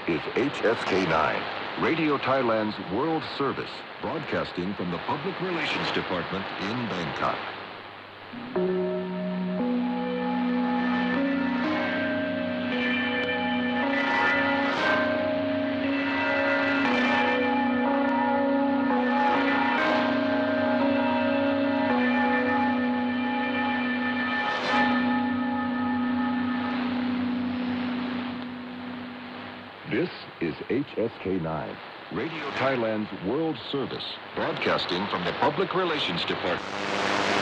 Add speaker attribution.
Speaker 1: This is HSK9, Radio Thailand's World Service, broadcasting from the Public Relations Department in Bangkok. This is HSK9, Radio Thailand's World Service, broadcasting from the Public Relations Department.